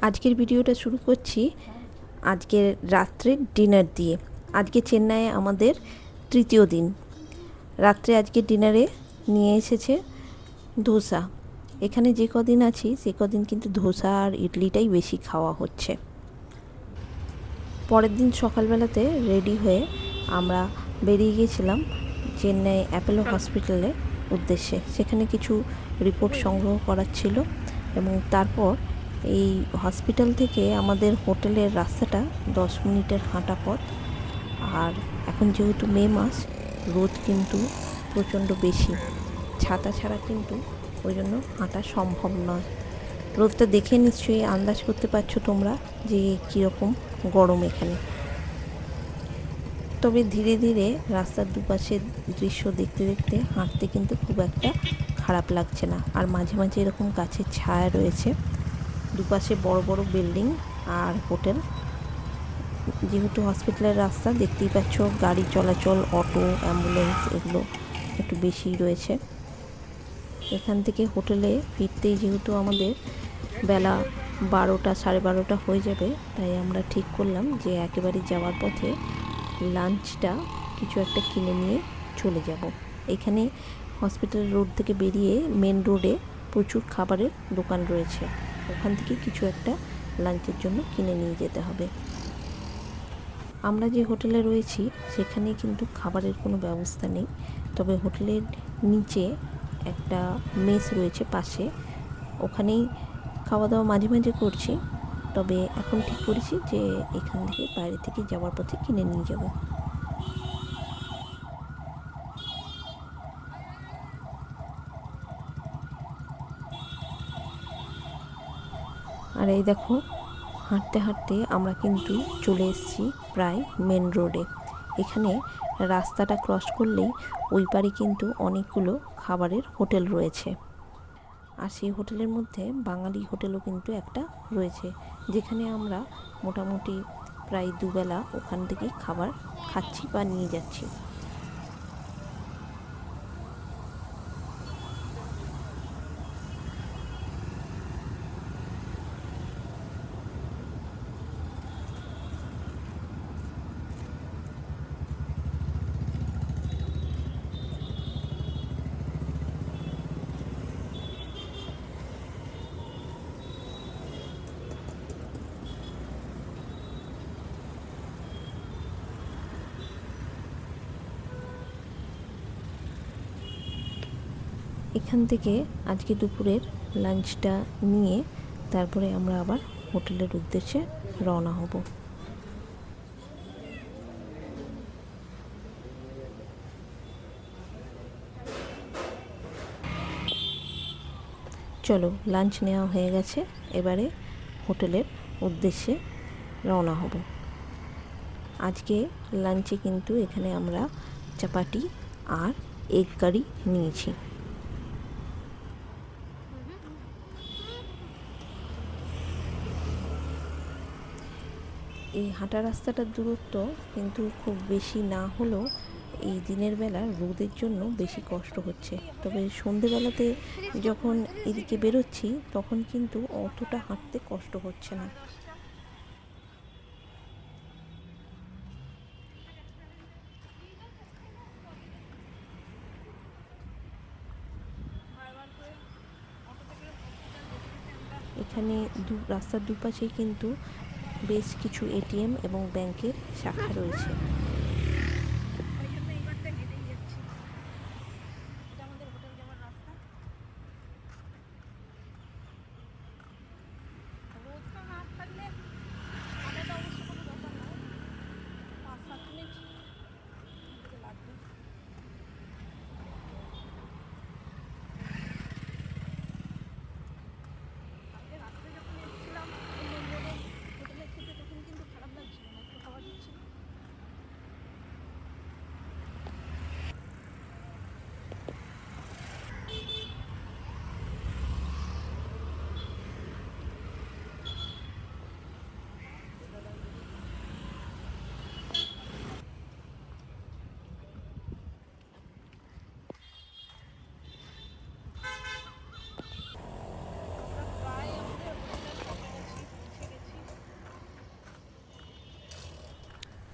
আজকের ভিডিওটা শুরু করছি আজকের রাত্রের ডিনার দিয়ে। আজকে চেন্নাইয়ে আমাদের তৃতীয় দিন। রাত্রে আজকে ডিনারে নিয়ে এসেছে ধোসা। এখানে যে কদিন আছি সে কদিন কিন্তু ধোসা আর ইডলিটাই বেশি খাওয়া হচ্ছে। পরের দিন সকালবেলাতে রেডি হয়ে আমরা বেরিয়ে গিয়েছিলাম চেন্নাই অ্যাপোলো হসপিটালের উদ্দেশ্যে। সেখানে কিছু রিপোর্ট সংগ্রহ করার ছিল এবং তারপর এই হসপিটাল থেকে আমাদের হোটেলের রাস্তাটা 10 মিনিটের হাঁটা পথ। আর এখন যেহেতু মে মাস, রোদ কিন্তু প্রচণ্ড বেশি, ছাতা ছাড়া কিন্তু ওই জন্য হাঁটা সম্ভব নয়। রোদটা দেখে নিশ্চয়ই আন্দাজ করতে পারছো তোমরা যে কীরকম গরম এখানে। তবে ধীরে ধীরে রাস্তার দুপাশের দৃশ্য দেখতে দেখতে হাঁটতে কিন্তু খুব একটা খারাপ লাগছে না। আর মাঝে মাঝে এরকম গাছের ছায়া রয়েছে, দুপাশে বড় বড় বিল্ডিং আর হোটেল। যেহেতু হসপিটালের রাস্তা দেখতেই পাচ্ছ, গাড়ি চলাচল, অটো, অ্যাম্বুলেন্স এগুলো একটু বেশিই রয়েছে। এখান থেকে হোটেলে ফিরতেই যেহেতু আমাদের বেলা 12টা, 12:30 হয়ে যাবে, তাই আমরা ঠিক করলাম যে একেবারে যাওয়ার পথে লাঞ্চটা কিছু একটা কিনে নিয়ে চলে যাব। এখানে হসপিটাল রোড থেকে বেরিয়ে মেন রোডে প্রচুর খাবারের দোকান রয়েছে, ওখান থেকে কিছু একটা লাঞ্চের জন্য কিনে নিয়ে যেতে হবে। আমরা যে হোটেলে রয়েছি সেখানে কিন্তু খাবারের কোনো ব্যবস্থা নেই, তবে হোটেলের নিচে একটা মেস রয়েছে পাশে, ওখানেই খাওয়া দাওয়া মাঝে মাঝে করছি। তবে এখন ঠিক করেছি যে এখান থেকে বাইরে থেকে যাওয়ার পথে কিনে নিয়ে যাব। আর এই দেখো, হাঁটতে হাঁটতে আমরা কিন্তু চলে এসেছি প্রায় মেন রোডে। এখানে রাস্তাটা ক্রস করলেই ওই পারে কিন্তু অনেকগুলো খাবারের হোটেল রয়েছে। আর সেই হোটেলের মধ্যে বাঙালি হোটেলও কিন্তু একটা রয়েছে, যেখানে আমরা মোটামুটি প্রায় দুবেলা ওখান থেকেই খাবার খাচ্ছি বা নিয়ে যাচ্ছি। এখান থেকে আজকে দুপুরের লাঞ্চটা নিয়ে তারপরে আমরা আবার হোটেলের উদ্দেশ্যে রওনা হব। চলো, লাঞ্চ নেওয়া হয়ে গেছে, এবারে হোটেলের উদ্দেশ্যে রওনা হব। আজকে লাঞ্চে কিন্তু এখানে আমরা চাপাটি আর এগ কারি নিয়েছি। এই হাঁটা রাস্তাটার দূরত্ব কিন্তু খুব বেশি না হলেও এই দিনের বেলা রোদের জন্য বেশি কষ্ট হচ্ছে। তবে সন্ধেবেলাতে যখন এদিকে বেরোচ্ছি তখন কিন্তু অতটা হাঁটতে কষ্ট হচ্ছে না। এখানে রাস্তার দুপাশেই কিন্তু বেশ কিছু এটিএম এবং ব্যাংকের শাখা রয়েছে।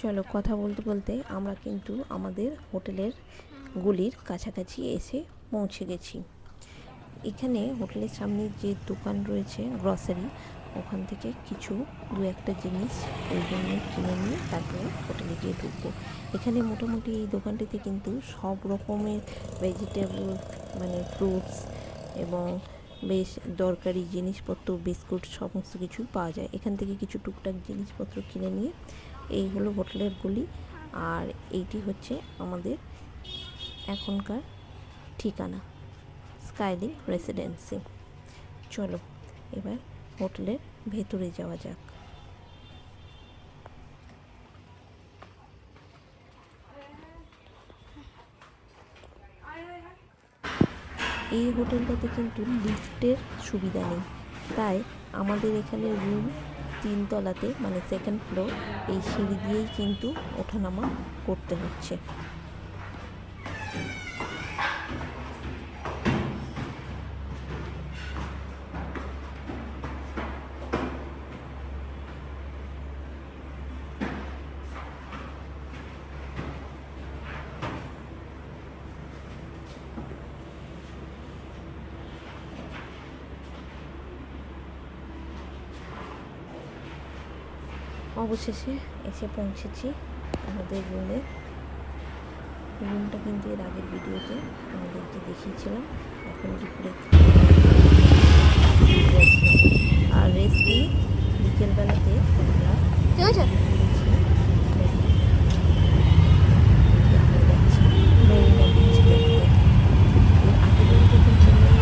চলো, কথা বলতে বলতে আমরা কিন্তু আমাদের হোটেলের গলির কাছাকাছি এসে পৌঁছে গেছি। এখানে হোটেলের সামনে যে দোকান রয়েছে গ্রসারি, ওখান থেকে কিছু দু একটা জিনিস ওই জন্য কিনে নিয়ে তারপরে হোটেলে গিয়ে ঢুকবো। এখানে মোটামুটি এই দোকানটিতে কিন্তু সব রকমের ভেজিটেবল মানে ফ্রুটস এবং বেশ দরকারি জিনিসপত্র, বিস্কুট সমস্ত কিছুই পাওয়া যায়। এখান থেকে কিছু টুকটাক জিনিসপত্র কিনে নিয়ে এই হলো হোটেলের গলি, আর এইটি হচ্ছে আমাদের এখনকার ঠিকানা, স্কাইলিং রেসিডেন্সি। চলো এবার হোটেলের ভেতরে যাওয়া যাক। এই হোটেলটাতে কিন্তু লিফটের সুবিধা নেই, তাই আমাদের এখানে রুম 3 তলাতে মানে সেকেন্ড ফ্লোর, এই সিঁড়ি দিয়েই কিন্তু ওঠানামা করতে হচ্ছে। অবশেষে এসে পৌঁছেছি আমাদের রুমটা কিন্তু এর আগের ভিডিওতে আমাদেরকে দেখিয়েছিলাম। এখন দুপুরে আর রেস্ট নিয়ে বিকেলবেলাতে আমরা যাচ্ছি মেরিনা বিচ দেখতে। এর আগের যখন চেন্নাই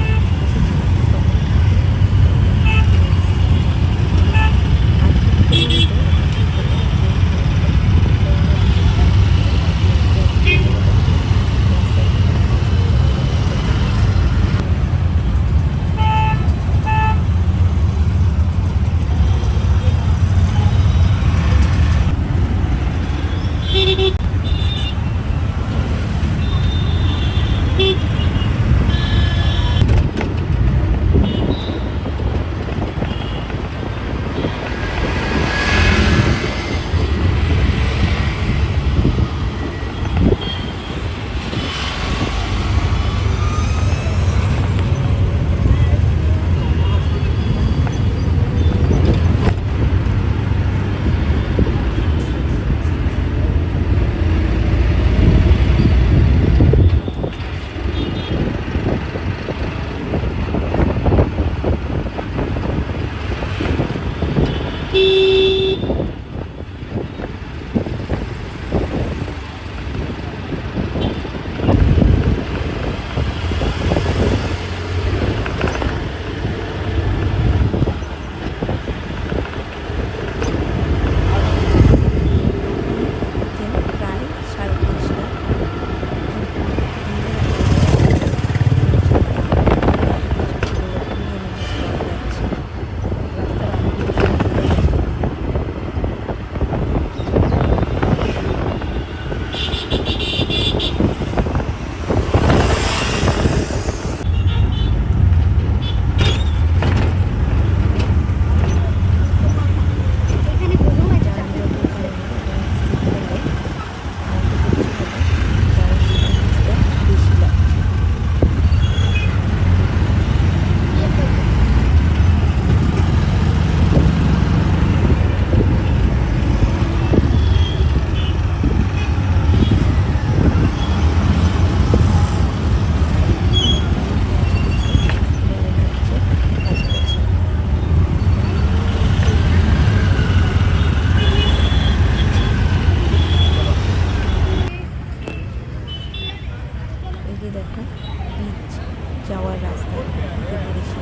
যাওয়ার রাস্তা উঠে পড়েছি।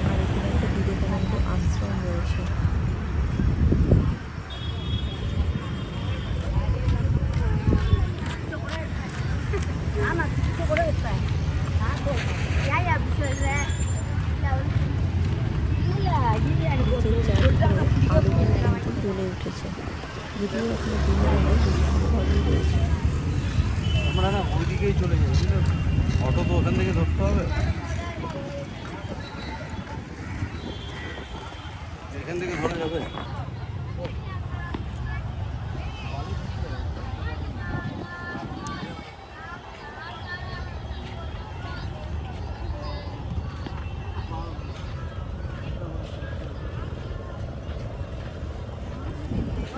আর এখানে একটা বিবেকানন্দ আশ্রম রয়েছে। আলোগুলো কিন্তু জ্বলে উঠেছে, যদিও এখনো দিনের আলো বেশি ভালোভাবেই রয়েছে। আমরা না ওই দিকেই চলে যাই, বুঝলে, অটো তো ওখান থেকে ধরতে হবে, এখান থেকে ধরে যাবে।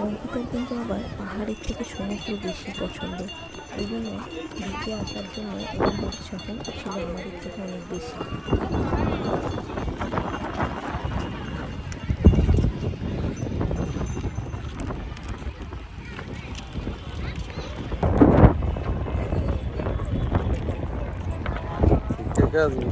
অঙ্কিতার কিন্তু আবার পাহাড়ের থেকে সমুদ্র বেশি পছন্দ, ওই জন্য বিচে আসার জন্য ওর উৎসাহ ছিল আমাদের থেকে অনেক বেশি। ঠিক আছে।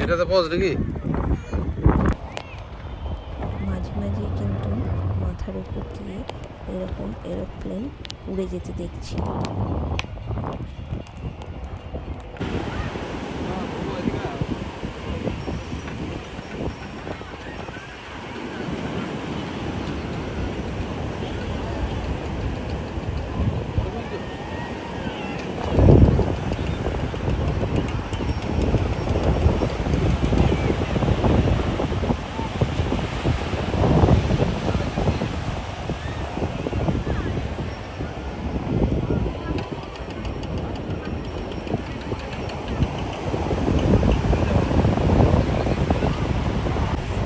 এটাতে পজ নাকি? মাঝে মাঝে কিন্তু মাথার উপর দিয়ে এরকম এরোপ্লেন উড়ে যেতে দেখছি।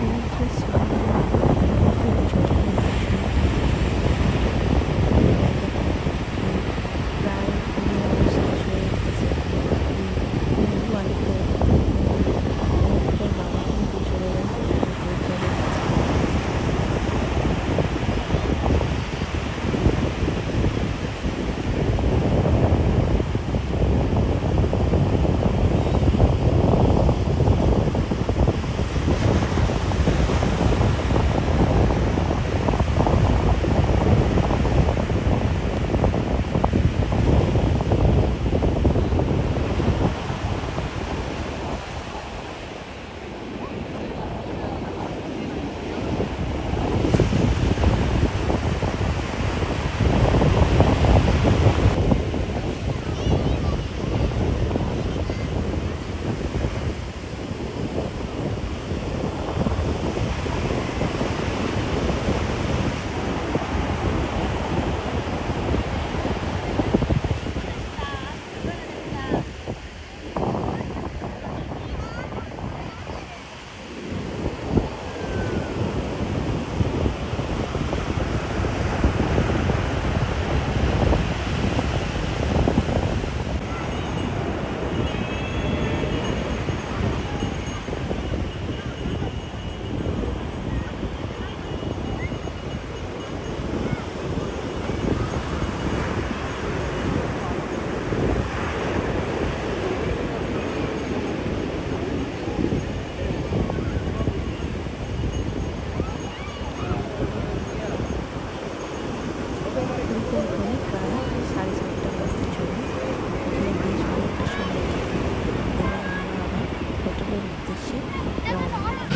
সমুদ্রের সামনে এলে চোখের জল না প্রায় দিনের শেষ হয়ে এসেছে। এই বন্ধু আলিতে অঙ্কিতার বাবা কিন্তু চলে গেছে সমুদ্রের জলের কাছে। ঘড়িতে এখন প্রায় 7:30 বাজতে চলল। এখানে বেশ অনেকটা সময় কাটলো। এবার আমরা আবার হোটেলের উদ্দেশ্যে রওনা হলাম।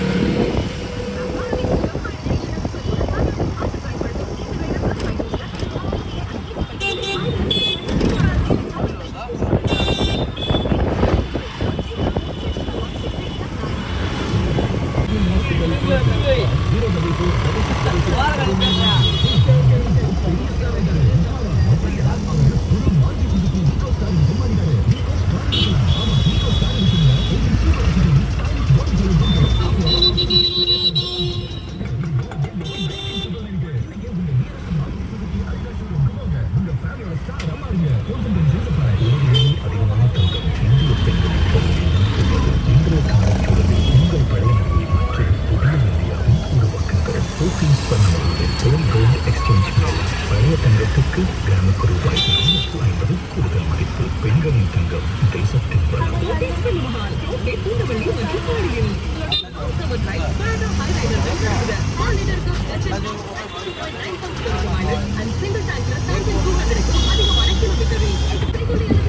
பழைய தங்கத்துக்கு கிராமுக்கு ரூபாய் 450 கூடுதல் மதிப்பு. பெண்களின் தங்கம் தேசத்தின் பலம். and single tanker 1,200 அதிகமான கிலோமீட்டர்